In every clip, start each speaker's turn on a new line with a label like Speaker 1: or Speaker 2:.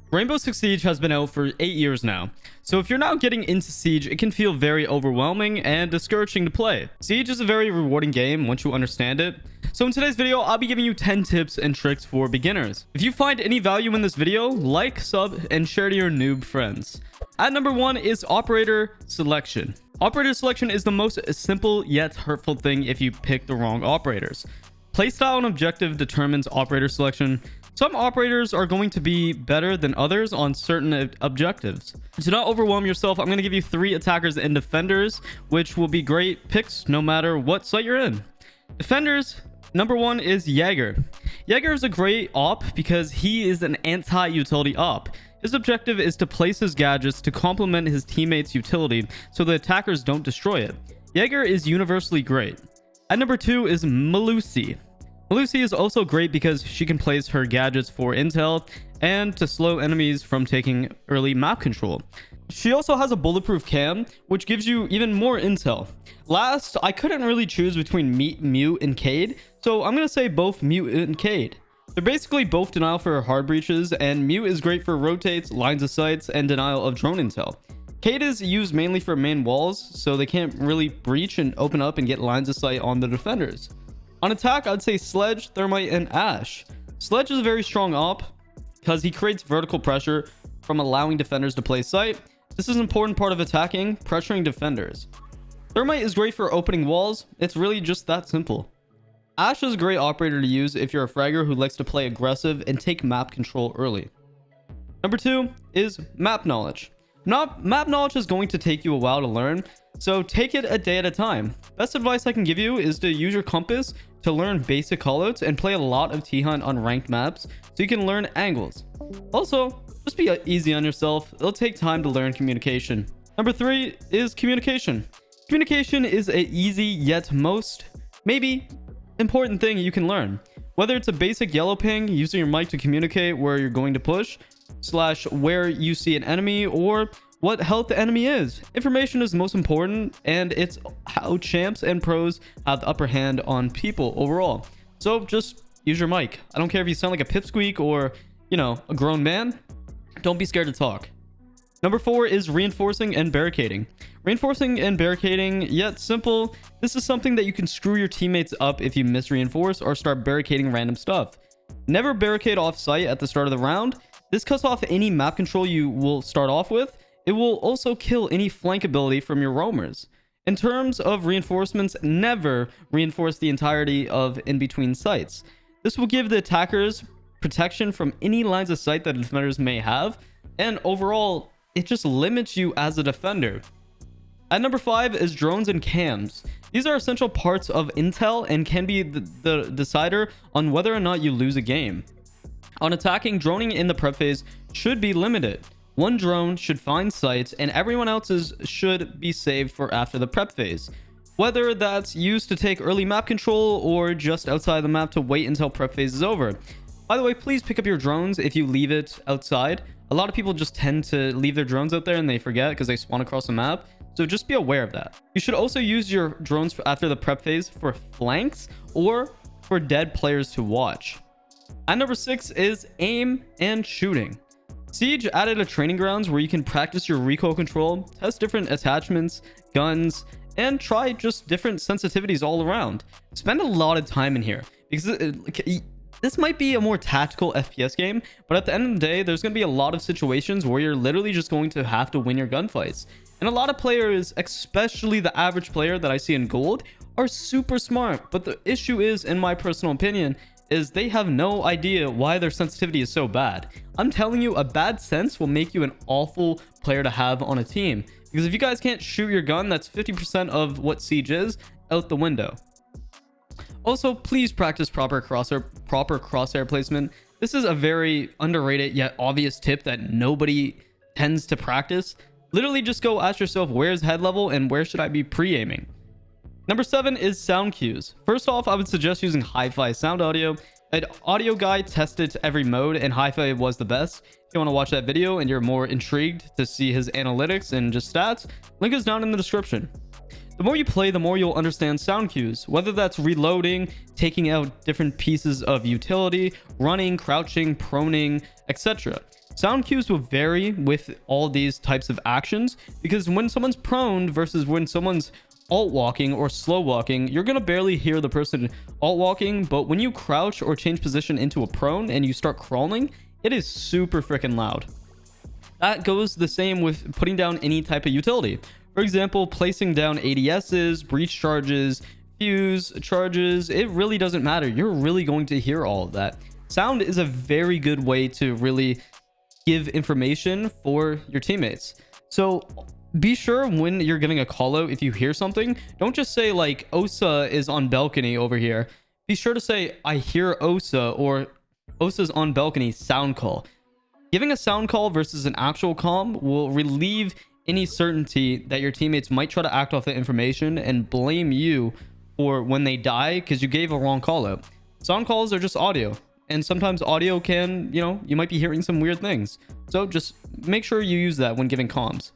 Speaker 1: Rainbow Six Siege has been out for 8 years now, so if you're now getting into Siege, it can feel very overwhelming and discouraging to play. Siege is a very rewarding game once you understand it, so in today's video, I'll be giving you 10 tips and tricks for beginners. If you find any value in this video, like, sub, and share to your noob friends. At number 1 is operator selection. Operator selection is the most simple yet hurtful thing if you pick the wrong operators. Playstyle and objective determines operator selection. Some operators are going to be better than others on certain objectives. To not overwhelm yourself, I'm going to give you 3 attackers and defenders, which will be great picks no matter what site you're in. Defenders, number 1 is Jaeger. Jaeger is a great op because he is an anti-utility op. His objective is to place his gadgets to complement his teammates' utility so the attackers don't destroy it. Jaeger is universally great. At number 2 is Melusi. Melusi is also great because she can place her gadgets for intel and to slow enemies from taking early map control. She also has a bulletproof cam, which gives you even more intel. Last, I couldn't really choose between Mute and Cade, so I'm going to say both Mute and Cade. They're basically both denial for hard breaches, and Mute is great for rotates, lines of sights, and denial of drone intel. Cade is used mainly for main walls, so they can't really breach and open up and get lines of sight on the defenders. On attack, I'd say Sledge, Thermite, and Ash. Sledge is a very strong op because he creates vertical pressure from allowing defenders to play sight. This is an important part of attacking, pressuring defenders. Thermite is great for opening walls. It's really just that simple. Ash is a great operator to use if you're a fragger who likes to play aggressive and take map control early. Number 2 is map knowledge. Map knowledge is going to take you a while to learn, so take it a day at a time. Best advice I can give you is to use your compass to learn basic callouts and play a lot of T-Hunt on ranked maps so you can learn angles. Also, just be easy on yourself. It'll take time to learn communication. Number 3 is communication. Communication is an easy yet maybe important thing you can learn. Whether it's a basic yellow ping, using your mic to communicate where you're going to push, / where you see an enemy, or what health the enemy is. Information is most important, and it's how champs and pros have the upper hand on people overall. So just use your mic. I don't care if you sound like a pipsqueak or, a grown man. Don't be scared to talk. Number 4 is reinforcing and barricading. Reinforcing and barricading, yet simple. This is something that you can screw your teammates up if you misreinforce or start barricading random stuff. Never barricade off site at the start of the round. This cuts off any map control you will start off with. It will also kill any flank ability from your roamers. In terms of reinforcements, never reinforce the entirety of in-between sites. This will give the attackers protection from any lines of sight that defenders may have, and overall, it just limits you as a defender. At number 5 is drones and cams. These are essential parts of intel and can be the decider on whether or not you lose a game. On attacking, droning in the prep phase should be limited. One drone should find sites and everyone else's should be saved for after the prep phase. Whether that's used to take early map control or just outside the map to wait until prep phase is over. By the way, please pick up your drones if you leave it outside. A lot of people just tend to leave their drones out there and they forget because they spawn across the map. So just be aware of that. You should also use your drones after the prep phase for flanks or for dead players to watch. At number 6 is aim and shooting. Siege added a training grounds where you can practice your recoil control, test different attachments, guns, and try just different sensitivities all around. Spend a lot of time in here because this might be a more tactical FPS game, but at the end of the day, there's going to be a lot of situations where you're literally just going to have to win your gunfights. And a lot of players, especially the average player that I see in gold, are super smart. But the issue is, in my personal opinion, is they have no idea why their sensitivity is so bad. I'm telling you, a bad sense will make you an awful player to have on a team. Because if you guys can't shoot your gun, that's 50% of what Siege is out the window. Also, please practice proper crosshair placement. This is a very underrated yet obvious tip that nobody tends to practice. Literally just go ask yourself, where's head level and where should I be pre-aiming? Number 7 is sound cues. First off, I would suggest using hi-fi sound audio. An audio guy tested every mode and hi-fi was the best. If you want to watch that video and you're more intrigued to see his analytics and just stats, link is down in the description. The more you play, the more you'll understand sound cues, whether that's reloading, taking out different pieces of utility, running, crouching, proning, etc. Sound cues will vary with all these types of actions, because when someone's prone versus when someone's alt walking or slow walking, you're gonna barely hear the person alt walking, but when you crouch or change position into a prone and you start crawling, it is super freaking loud. That goes the same with putting down any type of utility. For example, placing down ADSs, breach charges, fuse charges, it really doesn't matter. You're really going to hear all of that. Sound is a very good way to really give information for your teammates. So be sure when you're getting a call out, if you hear something, don't just say like Osa is on balcony over here. Be sure to say I hear Osa, or Osa's on balcony, sound call. Giving a sound call versus an actual comm will relieve any certainty that your teammates might try to act off the information and blame you for when they die because you gave a wrong call out. Sound calls are just audio, and sometimes audio can, you might be hearing some weird things. So just make sure you use that when giving comms.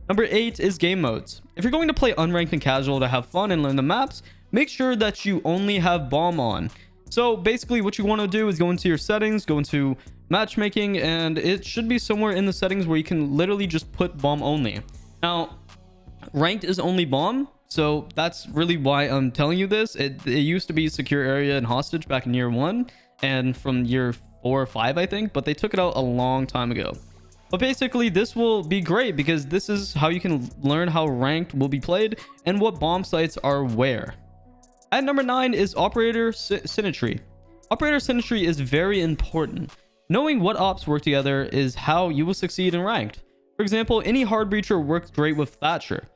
Speaker 1: Number 8 is game modes. If you're going to play unranked and casual to have fun and learn the maps, make sure that you only have bomb on. So basically what you want to do is go into your settings, go into matchmaking, and it should be somewhere in the settings where you can literally just put bomb only. Now, ranked is only bomb, so that's really why I'm telling you this. It used to be secure area and hostage back in year 1 and from year 4 or 5, I think, but they took it out a long time ago. But basically this will be great because this is how you can learn how ranked will be played and what bomb sites are where. At number 9 is operator symmetry. Operator symmetry is very important. Knowing what ops work together is how you will succeed in ranked. For example, any hard breacher works great with Thatcher.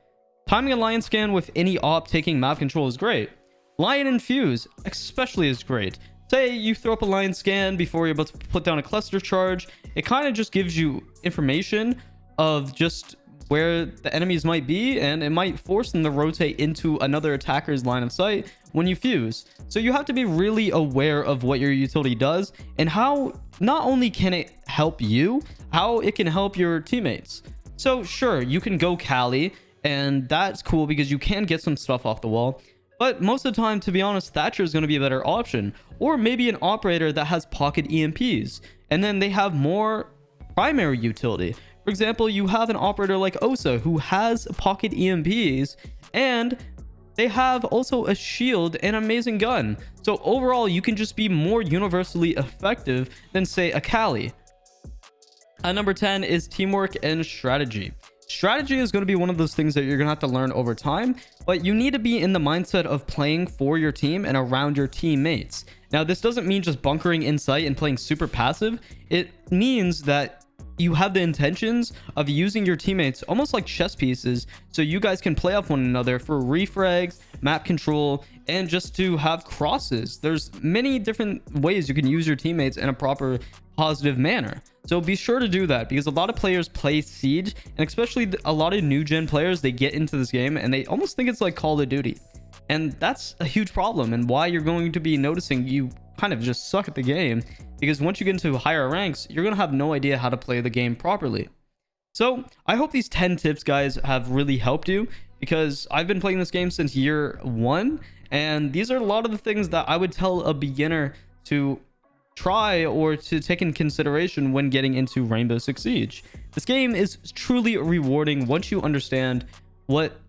Speaker 1: Timing a lion scan with any op taking map control is great. Lion and fuse especially is great. Say you throw up a lion scan before you're about to put down a cluster charge, it kind of just gives you information of just where the enemies might be, and it might force them to rotate into another attacker's line of sight when you fuse. So you have to be really aware of what your utility does and how not only can it help you, how it can help your teammates. So sure, you can go Cali, and that's cool because you can get some stuff off the wall, but most of the time, to be honest, Thatcher is going to be a better option. Or maybe an operator that has pocket EMPs, and then they have more primary utility. For example, you have an operator like Osa who has pocket EMPs, and they have also a shield and amazing gun. So overall, you can just be more universally effective than, say, a Kali. At number 10 is teamwork and strategy. Strategy is going to be one of those things that you're going to have to learn over time, but you need to be in the mindset of playing for your team and around your teammates. Now, this doesn't mean just bunkering in sight and playing super passive. It means that you have the intentions of using your teammates almost like chess pieces so you guys can play off one another for refrags, map control, and just to have crosses. There's many different ways you can use your teammates in a proper positive manner. So be sure to do that, because a lot of players play Siege, and especially a lot of new gen players, they get into this game and they almost think it's like Call of Duty. And that's a huge problem, and why you're going to be noticing you kind of just suck at the game, because once you get into higher ranks, you're going to have no idea how to play the game properly. So I hope these 10 tips, guys, have really helped you, because I've been playing this game since year 1, and these are a lot of the things that I would tell a beginner to try or to take in consideration when getting into Rainbow Six Siege. This game is truly rewarding once you understand what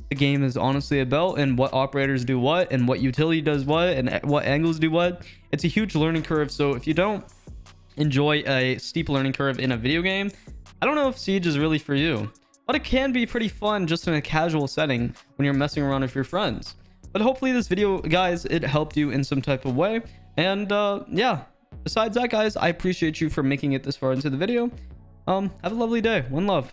Speaker 1: the game is honestly about, and what operators do what, and what utility does what, and what angles do what. It's a huge learning curve, so if you don't enjoy a steep learning curve in a video game, I don't know if Siege is really for you. But it can be pretty fun just in a casual setting when you're messing around with your friends. But hopefully this video, guys, it helped you in some type of way. And yeah, besides that, guys, I appreciate you for making it this far into the video. Have a lovely day. One love.